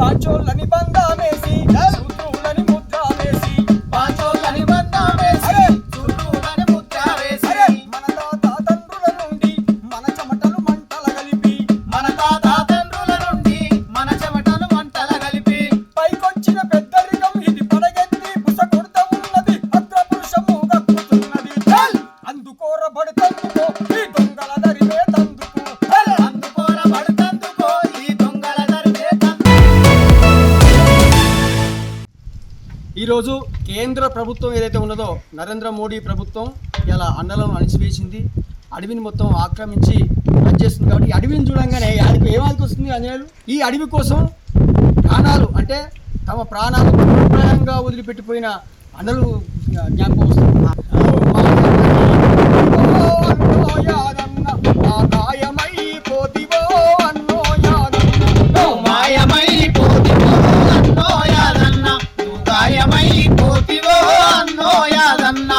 పాచోళ్ళని బంధామేసి సూత్రులని ముద్ర వేసి పాచోళ్ళని బంధామేసి సూత్రులని ముద్ర వేసి మన తాత తండ్రుల నుండి మన చెమటలు మంటల కలిపి మన తాత తండ్రుల నుండి మన చెమటలు మంటల కలిపి పైకొచ్చిన పెద్దరికం ఇది పడగెత్తి బుస కొడత ఉన్నది అగ్రపురుషము గక్కుతున్నది అందుకోరబడుతందుకో ఈ దొంగల దరివే తందుకు అందుకోరబడుతందుకో ఈ దొంగల దరివే తందుకు. ఈరోజు కేంద్ర ప్రభుత్వం ఏదైతే ఉన్నదో నరేంద్ర మోడీ ప్రభుత్వం ఇలా అన్నలను అణిచివేసింది, అడవిని మొత్తం ఆక్రమించి పనిచేస్తుంది. కాబట్టి ఈ అడవిని చూడంగానే ఆయనకు ఏమాదికి వస్తుంది అంజనేయులు? ఈ అడవి కోసం ప్రాణాలు అంటే తమ ప్రాణాలు ప్రాయంగా వదిలిపెట్టిపోయిన అన్నలు జ్ఞాపకం వస్తుంది. మాయమైపోతివో అన్నో యాదన్న గాయమైపోతివో అన్నో యాదన్న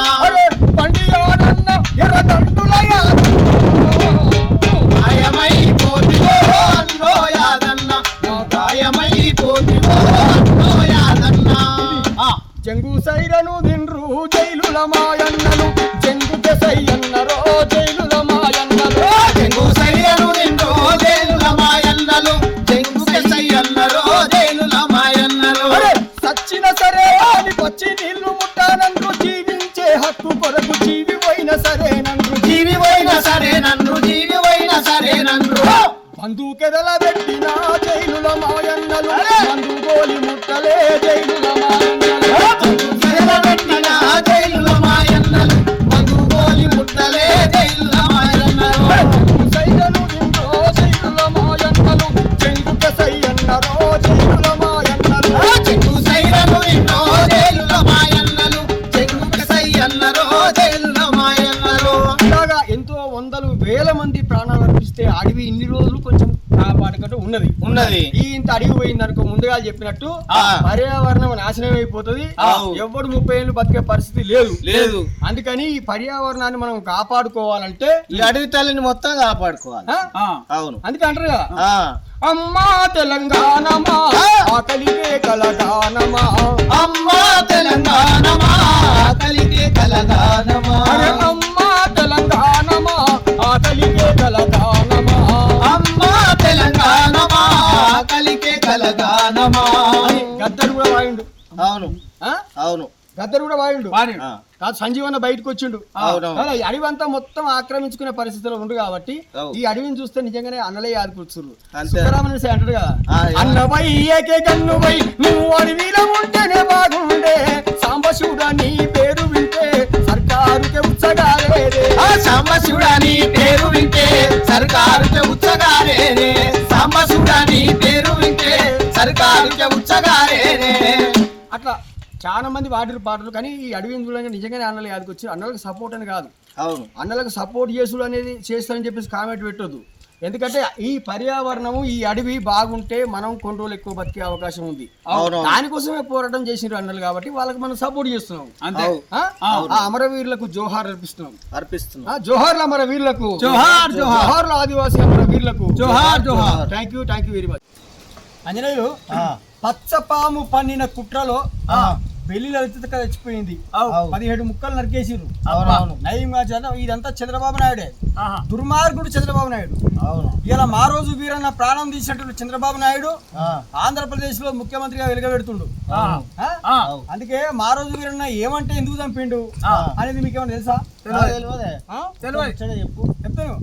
మాయమైపోతివో అన్నో యాదన్న గాయమైపోతివో అన్నో యాదన్న. జంగు సైరను దిండ్రు జైలుల మాయన్నలు జంగు సయ్యన్నరో జైలుల మాయన్నలు జంగు సయ్యను నిండో జైలుల మాయన్నలు జంగు సయ్యన్నరో జైలుల మాయన్నలు. సచ్చిన సరే అని వచ్చి నీళ్లు ముట్టానందు జీవించే హక్కు కొరకు జీవి పోయిన సరే నందు జీవి పోయిన సరే నన్ను జీవి పోయిన సరే నన్ను బంధుకెదల పెట్టిన జైలుల మాయన్నలు మందు గోలి ముట్టలే జైలుల మాయన్నలు పెట్టిన జైలుల మాయన్నలు మధుగోలి ముట్టలే జైలుల మాయన్నలు. సైరను దిండ్రో జైలుల మాయన్నలు జంగుక సయ్యన్నరో జైలుల మాయన్నలు చెంగు సైరను ఎన్నో జైలుల మాయన్నలు చెంగు సయ్యన్నరో జైలుల మాయన్నలు. ఇలాగా ఎంతో వందలు వేల మంది ప్రాణాలు అర్పిస్తే అడవి ఇన్ని రోజులు కొంచెం కాపాడుకుంటూ ఉన్నది. ఈ ఇంత అడవి పోయిందనుకో ముందుగా చెప్పినట్టు పర్యావరణం నాశనం అయిపోతుంది. ఎవడు 30 ఏళ్ళు బతికే పరిస్థితి లేదు. అందుకని ఈ పర్యావరణాన్ని మనం కాపాడుకోవాలంటే ఈ అడవి తల్లిని మొత్తం కాపాడుకోవాలి. అవును, అందుకే అంటారు కదా, అమ్మా తెలంగాణమా ఆకలికే కలగానమా, అమ్మా తెలంగాణమా కలిగే కలగానమా, అరే అమ్మా తెలంగాణమా ఆకలికే కలగానమా, అమ్మా తెలంగాణమా కలిగే కలగానమా. గద్దరు కూడా వాయిండు. అవును అవును గద్దరు కూడా వాయిండు ఆ. కాదు, సంజీవన్న బయటకు వచ్చిండు. అవునవును. అలా ఈ అడవి అంతా మొత్తం ఆక్రమించుకునే పరిస్థితిలో ఉండు కాబట్టి అవు. ఈ అడవిని చూస్తే నిజంగానే అన్నలే ఆదుకూర్చురు. అంతే. సుబ్బరామన్ అంటాడు కదా, ఆ, యా. అన్నవై ఏకే కన్నువై నువ్వు అడవిలో ఉంటేనే బాగుండే, సాంబశివుడా నీ పేరు వింటే సర్కారుకే ఉత్సగాలేదే, ఆ సాంబశివుడాని పేరు వింటే సర్కారుకే ఉచ్చగారేనే, సాంబశివుడాని పేరు వింటే సర్కారుకే ఉచ్చగారేనే. అట్లా చాలా మంది వాడిరు పాటలు. కానీ ఈ అడవిని చూడగా నిజంగానే అన్నలు యాదకొచ్చి అన్నలకు సపోర్ట్ అని కాదు, అవును అన్నలకు సపోర్ట్ చేసుడు అనేది చేస్తారని చెప్పేసి కామెంట్ పెట్టొద్దు. ఎందుకంటే ఈ పర్యావరణము ఈ అడవి బాగుంటే మనం కొన్ని రోజులు ఎక్కువ బతికే అవకాశం ఉంది. అవును. దానికోసమే పోరాటం చేసినారు అన్నలు కాబట్టి వాళ్ళకి మనం సపోర్ట్ చేస్తున్నాం. అంతే. ఆ అమరవీరులకు జోహార్ అర్పిస్తున్నాం. జోహార్ల అమరవీరులకు, జోహార్, జోహార్. జోహార్ల ఆదివాసీ అమరవీరులకు జోహార్, జోహార్. Thank you very much. Anjaneyulu పచ్చపాము పన్నిన కుట్రలో పెళ్లి లలిత చచ్చిపోయింది. 17 ముక్కలు నరికేసిరు. నయంగా ఇదంతా చంద్రబాబు నాయుడే, దుర్మార్గుడు చంద్రబాబు నాయుడు. ఇలా మా రోజు వీరన్న ప్రాణం తీసినట్టు చంద్రబాబు నాయుడు ఆంధ్రప్రదేశ్ లో ముఖ్యమంత్రిగా వెలుగబెడుతుండు. అందుకే మా రోజు వీరన్న ఏమంటే ఎందుకు చంపిండు అనేది మీకు ఏమన్నా తెలుసా? చెప్తాను.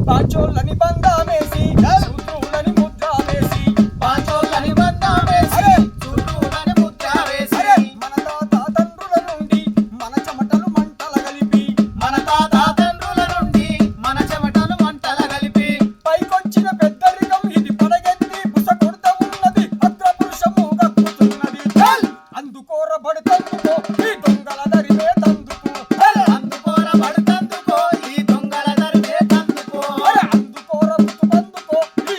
పాచోళ్ళని బంధామేసి సూత్రులని ముద్ర వేసి, పాచోళ్ళని బంధామేసి సూత్రులని ముద్ర వేసి, మన తాత తండ్రుల నుండి మన చెమటలు మంటల కలిపి, మన తాత తండ్రుల నుండి మన చెమటలు మంటల కలిపి పైకొచ్చిన పెద్దరికం ఇది పడగెత్తి బుస కొడత ఉన్నది అగ్రపురుషము గక్కుతున్నది. అందుకోరబడుతందుకో ఈ దొంగల దరివే తందుకు, అందుకోరబడుతందుకో ఈ దొంగల దరివే తందుకో, అందుకోరబడుతందుకో ఈ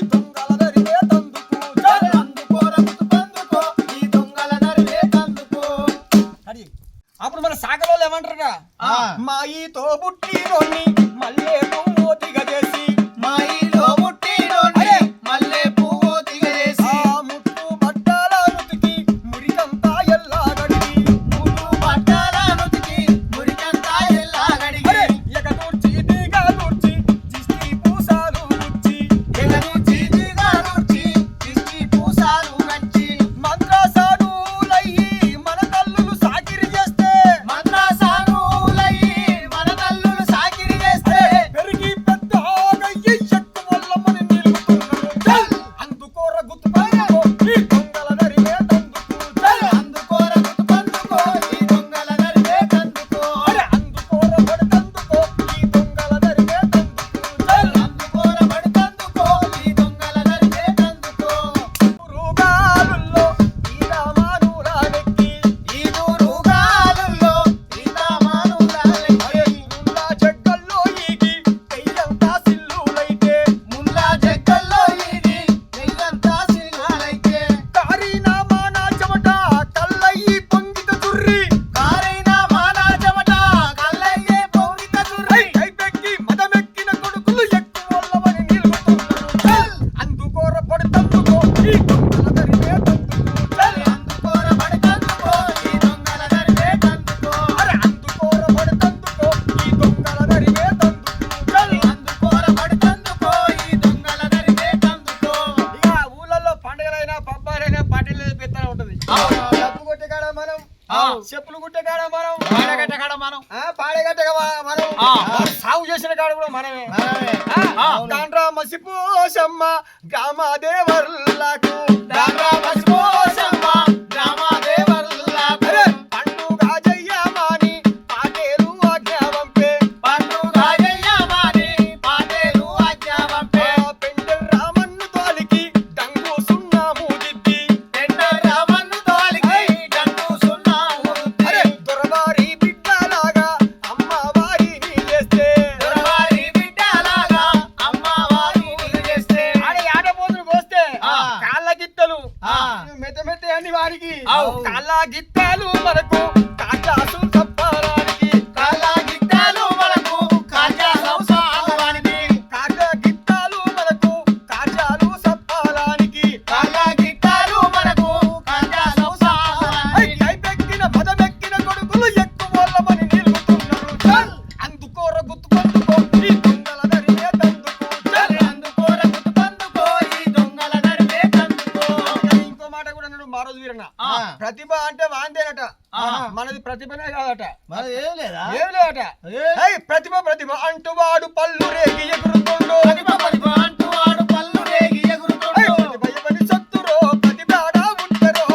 చెప్పులు కుట్టే కాడ మనం పాడగట్ట కాడ మనం పాడగట్ట మనం సాగు చేసిన కాడ కూడా మనమే దాండ్రా మసిపోసమ్మ గ్రామదేవర్లకు దాండ్రా మసిపోసమ్మ గ్రామదేవర్లకు పండుగ జయ్యమాని పాటేలు ఆజ్ఞావంపే పండుగ జయ్యమాని పాటేలు ఆజ్ఞావంపే పెండెల్ రామన్ను తోలికి డంగు సున్నాము దిద్ది పెండెల్ రామన్ను తోలికి డంగు సున్నాము దిద్ది దొరవారి బిడ్డలాగా అమ్మవారిని చేస్తే దొరవారి బిడ్డలాగా అమ్మవారిని చేస్తే ఆడపోతులు కోస్తే కాళ్ళ గిత్తలు మెత్త మెత్త అని వారికి కాళ్ళ గిత్తాలు మనకు కాజాసు తప్పాలానికి కాళ్ళ గిత్తాలు మనకు కాజా సంసారానికి కాళ్ళ గిత్తాలు మనకు కాజాలు సప్పాలానికి కాళ్ళ గిత్తాలు మనకు కాజా సంసారానికి కైపెక్కిన పదమెక్కిన కొడుకులు ఎక్కువని నిలుపుతున్నారు అందుకోర గుర్తుకొందుకో ఈ దొంగల దరిమే తందుకు అందుకోర గుర్తుకొందుకో ఈ దొంగల దరిమే తందుకో ఇంకో మాట కూడా అన్నాడు మారోజు వీరన్న ప్రతిభ అంటే వాందేనట మనది ప్రతిభనే కాదట ఏం లేదా ఏం లేదట ప్రతిభ ప్రతిభ అంటూ వాడు పళ్ళు రేగి ఎగురుతుండు ప్రతిభ అంటూ వాడు పళ్ళు రేగి ఎగురుతుండు భయపడి సత్తురో ప్రతిభాడ ఉంటారో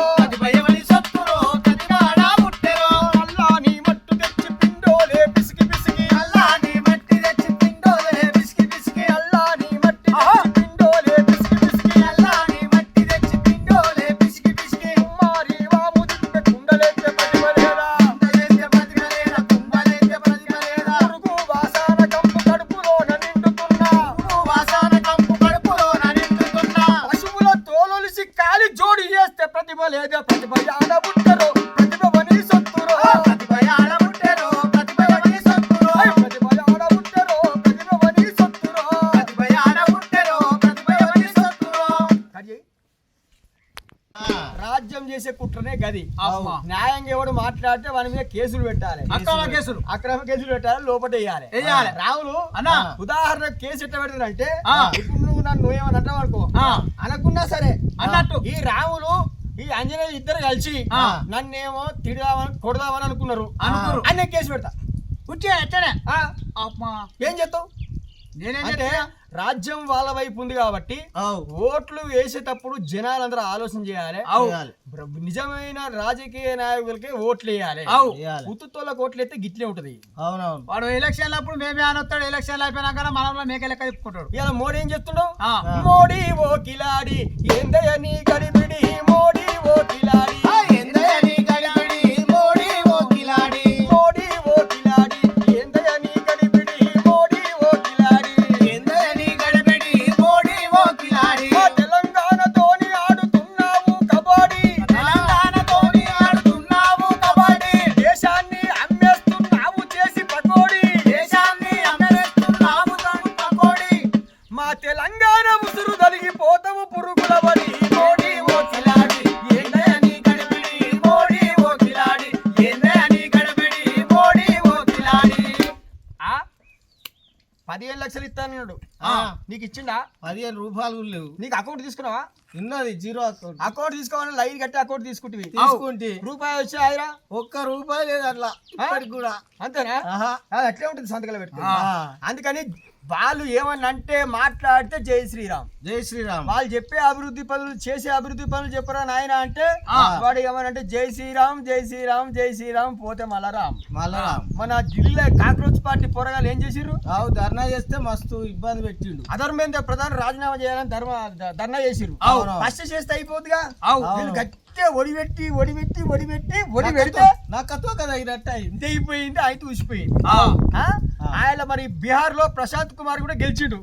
భయపడి సత్తురో ప్రతిభాడ పుట్టెరో అల్లాని మట్టు తెచ్చి పిండోలే పిసికి పిసికి అల్లాని మట్టి తెచ్చి పిండోలే పిసికి పిసికి అల్లాని మట్టి తెచ్చి పిండోలే పిసికి పిసికి అల్లాని మట్టి తెచ్చి పిండోలే పిసికి పిసికి కుమ్మారి వాము దింపే కుండలేచ్చే ప్రతిభలేదా కుండలేచ్చే ప్రతిభలేదా కుండలేచ్చే ప్రతిభలేదా పురుగు వాసన కంపు కడుపులోన నిండుతున్నా వాసన కంపు కడుపులోన నిండుతున్నా పశువుల తోలొలిసి కాలి జోడి చేస్తే ప్రతిభ లేదా ప్రతిభ ఆడబుట్టరో ప్రతిభ వని సత్తురో ప్రతిభ ఆడబుట్టెరో ప్రతిభ వని సత్తురో ప్రతిభ ఆడబుట్టరో ప్రతిభ వని సత్తురో ప్రతిభ ఆడబుట్టెరో ప్రతిభ వని సత్తురో రాజ్యం చేసే కుట్రనే గది అమ్మా. న్యాయంగా ఎవడు మాట్లాడితే వాని మీద కేసులు పెట్టాలి అక్రమ కేసులు పెట్టాలి లోపల వేయాలి వేయాలి. రాములు అన్నా. ఉదాహరణ కేసు ఎట్లా పెడతాడంటే ఆ. ఇప్పుడు నువ్వు నన్ను ఏమని అంటావు అనుకో అనకున్నా సరే అన్నట్టు. ఈ రాములు ఈ ఆంజనేయులు ఇద్దరు కలిసి ఆ. నన్నేమో తిడదామని కొడదామని అనుకున్నారు అనుకున్నారు. అనే కేసు పెడతా ఉచ్చి ఎట్టనే ఆ, అమ్మా ఏం చేస్తావు నేనేం అంటే చేస్తా? రాజ్యం వాళ్ళ వైపు ఉంది కాబట్టి ఓట్లు వేసేటప్పుడు జనాలందరూ ఆలోచన చేయాలి నిజమైన రాజకీయ నాయకులకి ఓట్లు వేయాలి ఉత్తుతోళ్ళకి ఓట్లు వేస్తే గిట్లే ఉంటది అవునవును వాడు ఎలక్షన్ అప్పుడు మేమే అనొస్తాడు ఎలక్షన్ అయిపోయినాక మనంలో మేక లెక్క చెప్పుకుంటాడు ఇలా మోడీ ఏం చెప్తున్నావు మోడీ ఓ కిలాడి ఏందయ్య నీ గడిబిడి మోడీ ఓ కిలాడి ఎందయ్య నీ గడిబిడి మోడీ ఓ కిలాడి మోడీ ఓ కిలాడి ఏందయ్య నీ గడిబిడి మోడీ ఓ కిలాడి ఎందయ్య నీ గడిబిడి మోడీ ఓ కిలాడి తెలంగాణతోని ఆడుతున్నావు కబడ్డీ తెలంగాణతోని ఆడుతున్నావు కబడ్డీ దేశాన్ని అమ్మేస్తున్నావు చేసి పకోడీ దేశాన్ని అమ్మేస్తున్నావు పకోడీ మా తెలంగాణ ముసురు తలిగిపోతావు పురుగుల బడి మోడీ ఓ కిలాడి ఎందయ్య నీ గడిబిడి మోడీ ఓ కిలాడి ఎందయ్య నీ గడిబిడి మోడీ ఓ కిలాడి 15 లక్షలు ఇస్తానన్నాడు నీకు ఇచ్చిండా 15 రూపాయలు లేవు నీకు అకౌంట్ తీసుకున్నావా ఉన్నది జీరో అకౌంట్ అకౌంట్ తీసుకోవాలని లైన్ కట్టి అకౌంట్ తీసుకుంటే తీసుకుంటే రూపాయి వచ్చి ఆయరా ఒక్క రూపాయి లేదు అట్లా ఇప్పటికి కూడా అంతేనా అది అట్లే ఉంటుంది సంతకాలు పెట్టుకుని అందుకని వాళ్ళు ఏమన్నా అంటే మాట్లాడితే జై శ్రీరామ్ జై శ్రీరామ్ వాళ్ళు చెప్పే అభివృద్ధి పనులు చేసే అభివృద్ధి పనులు చెప్పరా నాయన అంటే వాడు ఏమనంటే జై శ్రీరామ్ జై శ్రీరామ్ జై శ్రీరామ్ పోతే మళ్ళరామ్ మన ఢిల్లీలో కాక్రోచ్ పార్టీ పోరగాలు ఏం చేసిర్రు ధర్నా చేస్తే మస్తు ఇబ్బంది పెట్టిండు అధర్మేంద్ర ప్రధాని రాజీనామా చేయాలని ధర్నా చేసిర్రు ఫస్ట్ చేస్తే అయిపోతుందిగా వీళ్ళు గట్టిగా ఒడి పెడితే నాకతో కదా అయినట్టు ఇంత అయిపోయింది అయితే ఊసిపోయింది ఆయన మరి బీహార్ లో ప్రశాంత్ కుమార్ కూడా గెలిచిండు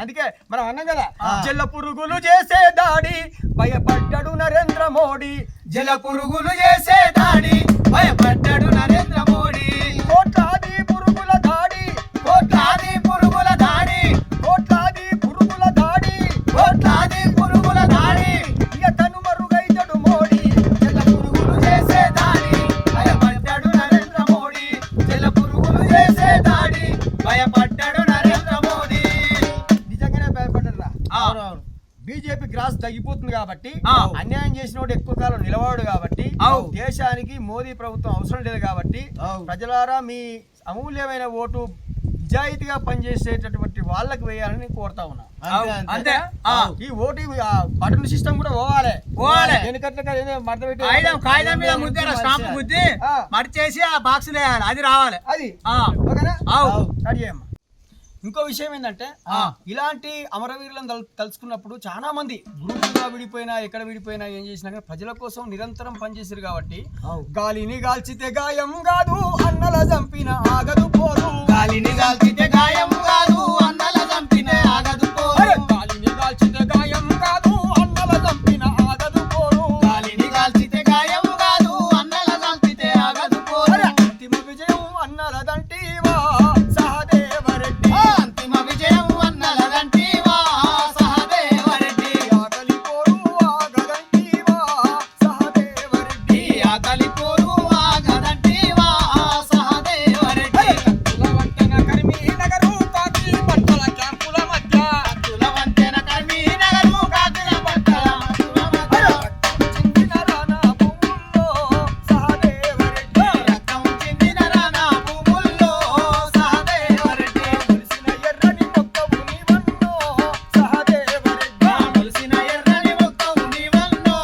అందుకే మనం అన్నాం కదా జల పురుగులు చేసే దాడి భయపడ్డాడు నరేంద్ర మోడీ జల పురుగులు చేసే దాడి భయపడ్డాడు నరేంద్ర మోడీ కోట్లాది పురుగుల దాడి కోట్లాది పురుగుల దాడి కోట్లాది పురుగుల దాడి కోట్లాది పురుగుల దాడి ఇక తను మరుగైతడు మోడీ జల పురుగులు చేసే దాడి భయపడ్డాడు నరేంద్ర మోడీ జల పురుగులు చేసే దాడి భయపడ్డాడు నరేంద్ర మోడీ నిజంగానే భయపడ్డారా బీజేపీ గ్రాస్ తగ్గిపోతుంది కాబట్టి అన్యాయం చేసినోడు ఎక్కువ కాలం నిలవాడు కాబట్టి దేశానికి మోదీ ప్రభుత్వం అవసరం లేదు కాబట్టి ప్రజలారా మీ అమూల్యమైన ఓటు నిజాయితీగా పనిచేసేటటువంటి వాళ్ళకి వేయాలని కోరుతా ఉన్నా. అంతే ఈ ఓటు బటన్ సిస్టమ్ కూడా పోవాలి. కాగితం మీద ముద్ర స్టాంప్ గుద్ది మడిచేసి ఆ బాక్స్ వేయాలి, అది రావాలి. అది ఇంకో విషయం ఏంటంటే ఇలాంటి అమరవీరులను తలుచుకున్నప్పుడు చాలా మంది గ్రూపులుగా విడిపోయినా ఎక్కడ విడిపోయినా ఏం చేసినా కానీ ప్రజల కోసం నిరంతరం పనిచేసారు కాబట్టి గాలిని గాల్చితే గాయం కాదు అన్నల చంపిన ఆగదు పోరు. గాలిని గాల్చితే గాయం కాదు అన్నల చంపిన ఆగదు పోరు. గాలిని గాల్చితే గాయం కాదు అన్నల చంపిన ఆగదు పోరు. గాలిని గాల్చితే గాయం కాదు అన్నల చంపితే ఆగదు పోరు. అంతిమ విజయం అన్నలదంటివా సహదేవరెడ్డి. అంతిమ విజయం అన్నలదంటివా సహదేవరెడ్డి. ఆకలి పోరు ఆగదంటివా సహదేవరెడ్డి. ఆకలి పోరు ఆగదంటివా సహదేవరెడ్డి. కత్తుల వంతెన కరీంనగరు కాకి పట్టల క్యాంపుల మధ్య. కత్తుల వంతెన కరీంనగరు కాకుల పట్టల మధ్య. చిందిన రానా భూముల్లో సహదేవరెడ్డి. రక్తం చిందిన రానా భూముల్లో సహదేవరెడ్డి. మురిసిన ఎర్రని మొక్కవు నీవన్నో సహదేవరెడ్డి. ములిసిన ఎర్రని మొక్కవు నీవన్నో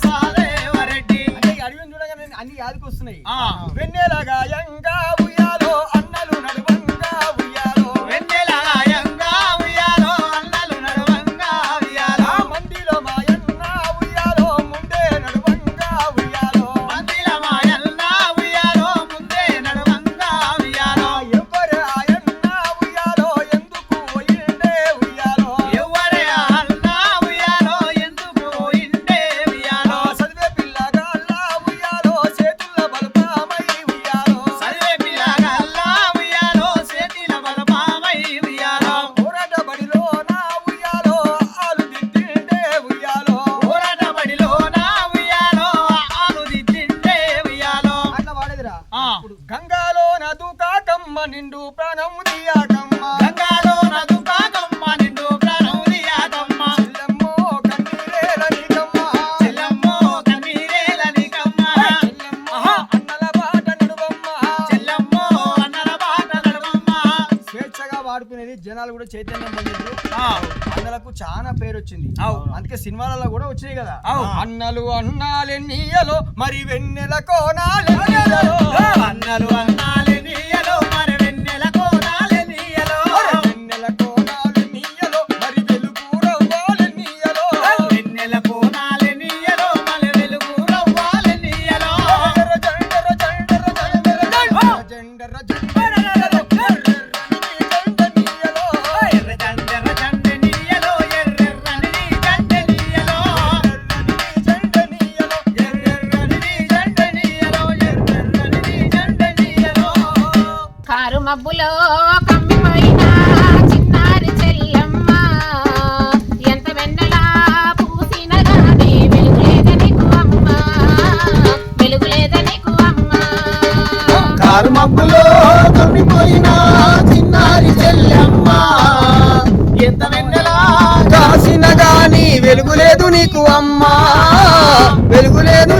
సహదేవరెడ్డి. అంటే ఈ అడవిని చూడగానే అన్ని యాదికొస్తున్నాయి. ఆ. వెన్నెల గాయంగా ఉయ్యాలో అన్నలు నడువంగా ఉయ్యాలో. వెన్నెలగాయంగా ఉయ్యాలో అన్నలు నడువంగా ఉయ్యాలో. ఆ మందిలో మాయన్న ఉయ్యాలో ముందే నడువంగా ఉయ్యాలో. మందిల మాయన్న ఉయ్యాలో ముందే నడువంగా ఉయ్యాలో. ఎవ్వరే ఆయన్న ఉయ్యాలో ఎందుకు పోయిండే ఉయ్యాలో. ఎవ్వరే అన్న ఉయ్యాలో ఎందుకు పోయిండే ఉయ్యాలో. చదివే పిల్లగాళ్ళ ఉయ్యాలో చేతుల బలపామై ఉయ్యాలో. చదివే పిల్లగాళ్ళ ఉయ్యాలో చేతిల బలపామై ఉయ్యాలో. పోరాట బడిలో నా ఉయ్యాలో ఆలు దిద్దిండే ఉయ్యాలో. పోరాట బడిలో నా ఉయ్యాలో ఆలు దిద్దిండే ఉయ్యాలో. అట్లా వాడేదిరా. ఆ. గంగాలో నదుకాకమ్మ నిండు ప్రాణం దియాకమ్మ. గంగాలో నదుకాకమ్మ నిండు ప్రాణం దియాకమ్మ. చెల్లెమ్మో కన్నీరేల నీకమ్మ. చెల్లెమ్మో కన్నీరేల నీకమ్మ. చెల్లెమ్మో అన్నల బాట నడువమ్మ. చెల్లెమ్మో అన్నల బాట నడవమ్మ. స్వేచ్ఛగా వాడుకునేది జనాలు కూడా చైతన్యం పొందిండ్రు. ఆ. అన్నలకు చాలా పేరు వచ్చింది. అవు. అందుకే సినిమాలలో కూడా వచ్చినాయి కదా. అవు. అన్నలు అన్నాలెన్నీయలో మరి వెన్నెల కోనాలెన్నీయలో. అన్నలు అన్నాలే నీయలో మరి వెన్నెల కోనాలే నీయలో. వెన్నెల కోనాలెన్నీయలో మరి వెలుగు రవ్వాలెన్నీయలో. వెన్నెల కోనాలే నీయలో మరి వెలుగు రవ్వాలే నీయలో. జండర జండర జండర జండర జండర జండర జండనీయలో. ఎర్ర జండెర్ర జండె నీయలో ఎర్రెర్రని నీ జండె నీయలో. జండనీయలో. ఎర్రెర్రని నీ జండె నీయలో ఎర్రెర్రని నీ జండె నీయలో. కారు మబ్బులో కమ్మిపోయిన చిన్నారి చెల్లమ్మ ఎంత వెన్నెలా పూసిన గాని వెలుగులేద నీకు అమ్మ వెలుగులేద నీకు అమ్మ కారు మబ్బులో కమ్మిపోయిన చిన్నారి చెల్లెమ్మ ఎంత వెన్నెలా కాసిన గాని వెలుగులేదు నీకు అమ్మా వెలుగులేదు